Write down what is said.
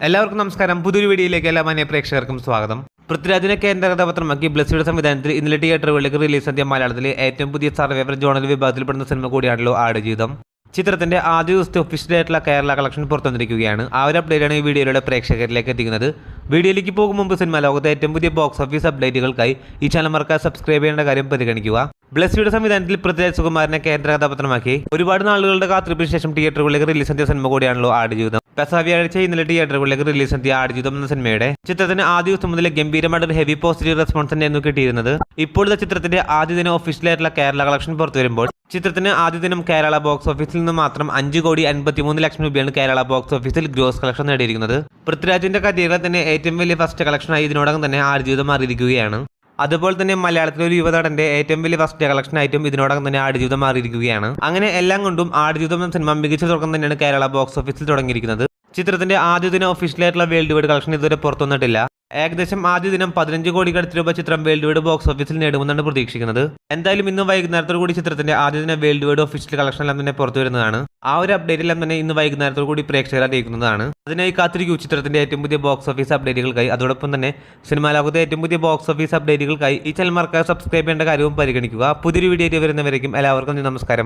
എല്ലാവർക്കും നമസ്കാരം. പുതിയൊരു വീഡിയോയിലേക്ക് എല്ലാ മാന്യ പ്രേക്ഷകർക്കും സ്വാഗതം. പൃഥ്വിരാജിനെ കേന്ദ്ര കഥാപാത്രമാക്കി ബ്ലസ്സിയുടെ സംവിധാനത്തിൽ ഇന്നലെ തിയേറ്ററുകളിലേക്ക് റിലീസ് നടത്തിയ മലയാളത്തിലെ ഏറ്റവും പുതിയ സർവൈവർ ജോണൽ വിഭാഗത്തിൽപ്പെടുന്ന സിനിമ കൂടിയാണല്ലോ ആടുജീവിതം. ചിത്രത്തിന്റെ ആദ്യ ദിവസത്തെ ഒഫീഷ്യലായിട്ടുള്ള കേരള കളക്ഷൻ പുറത്തുവന്നിരിക്കുകയാണ്. ആ ഒരു അപ്ഡേറ്റാണ് ഈ വീഡിയോയിലൂടെ പ്രേക്ഷകരിലേക്ക് എത്തിക്കുന്നത്. വീഡിയോയിലേക്ക് പോകും മുമ്പ് സിനിമ ലോകത്തെ ഏറ്റവും പുതിയ ബോക്സ് ഓഫീസ് അപ്ഡേറ്റുകൾക്കായി ഈ ചാനൽ മറക്കാതെ സബ്സ്ക്രൈബ് ചെയ്യേണ്ട കാര്യം പരിഗണിക്കുക. ബ്ലസ്സിയുടെ സംവിധാനത്തിൽ പൃഥ്വിരാജ് സുകുമാരനെ കേന്ദ്ര കഥാപാത്രമാക്കി ഒരുപാട് നാളുകളുടെ കാത്തിരിപ്പിന് ശേഷം തിയേറ്ററുകളിലേക്ക് റിലീസ് നടത്തിയ സിനിമ കൂടിയാണല്ലോ ആടുജീവിതം. വ്യാഴാഴ്ച ഇന്നലെ തിയേറ്ററുകളിലേക്ക് റിലീസ് നടത്തിയ ആടുജീവിതം എന്ന സിനിമയുടെ ചിത്രത്തിന് ആദ്യ ദിവസം മുതൽ ഗംഭീരമായിട്ട് ഒരു ഹെവി പോസിറ്റീവ് റെസ്പോൺസ് തന്നെയായിരുന്നു കിട്ടിയിരുന്നത്. ഇപ്പോഴത്തെ ചിത്രത്തിന്റെ ആദ്യ ദിനം ഒഫീഷ്യലായിട്ടുള്ള കേരള കളക്ഷൻ പുറത്തു വരുമ്പോൾ ചിത്രത്തിന് ആദ്യ ദിനം കേരള ബോക്സ് ഓഫീസിൽ നിന്ന് മാത്രം 5,53,00,000 രൂപയാണ് കേരള ബോക്സ് ഓഫീസിൽ ഗ്രോസ് കളക്ഷൻ നേടിയിരിക്കുന്നത്. പൃഥ്വിരാജിന്റെ കരിയറിലെ തന്നെ ഏറ്റവും വലിയ ഫസ്റ്റ് കളക്ഷനായി ഇതിനോടകം തന്നെ ആടുജീവിതം മാറിയിരിക്കുകയാണ്. അതുപോലെ തന്നെ മലയാളത്തിലെ ഒരു യുവനടന്റെ ഏറ്റവും വലിയ ഫസ്റ്റ് കളക്ഷൻ ആയിട്ടും ഇതിനോടകം തന്നെ ആടുജീവിതം മാറിയിരിക്കുകയാണ്. അങ്ങനെ എല്ലാം കൊണ്ടും ആടുജീവിതം എന്ന സിനിമ മികച്ച തുടക്കം തന്നെയാണ് കേരള ബോക്സ് ഓഫീസിൽ തുടങ്ങിയിരിക്കുന്നത്. ചിത്രത്തിന്റെ ആദ്യ ദിനം ഒഫീഷ്യലായിട്ടുള്ള വേൾഡ് വൈഡ് കളക്ഷൻ ഇതുവരെ പുറത്തുവന്നിട്ടില്ല. ഏകദേശം ആദ്യ ദിനം 15 കോടി അടുത്ത് രൂപ ചിത്രം വേൾഡ് വൈഡ് ബോക്സ് ഓഫീസിൽ നേടുമെന്നാണ് പ്രതീക്ഷിക്കുന്നത്. എന്തായാലും ഇന്ന് വൈകുന്നേരത്തോടു കൂടി ചിത്രത്തിന്റെ ആദ്യ ദിന വേൾഡ് വൈഡ് ഒഫീഷ്യൽ കളക്ഷൻ എല്ലാം തന്നെ പുറത്തു വരുന്നതാണ്. ആ ഒരു അപ്ഡേറ്റെല്ലാം തന്നെ ഇന്ന് വൈകുന്നേരത്തോടു കൂടി പ്രേക്ഷകർ അറിയിക്കുന്നതാണ്. അതിനായി കാത്തിരിക്കൂ ചിത്രത്തിന്റെ ഏറ്റവും പുതിയ ബോക്സ് ഓഫീസ് അപ്ഡേറ്റുകൾക്കായി. അതോടൊപ്പം തന്നെ സിനിമാ ലോകത്തെ ഏറ്റവും പുതിയ ബോക്സ് ഓഫീസ് അപ്ഡേറ്റുകൾക്കായി ഈ ചാനൽ മറക്കാതെ സബ്സ്ക്രൈബ് ചെയ്യേണ്ട കാര്യവും പരിഗണിക്കുക. പുതിയൊരു വീഡിയോ വരുന്നവരേക്കും എല്ലാവർക്കും നമസ്കാരം.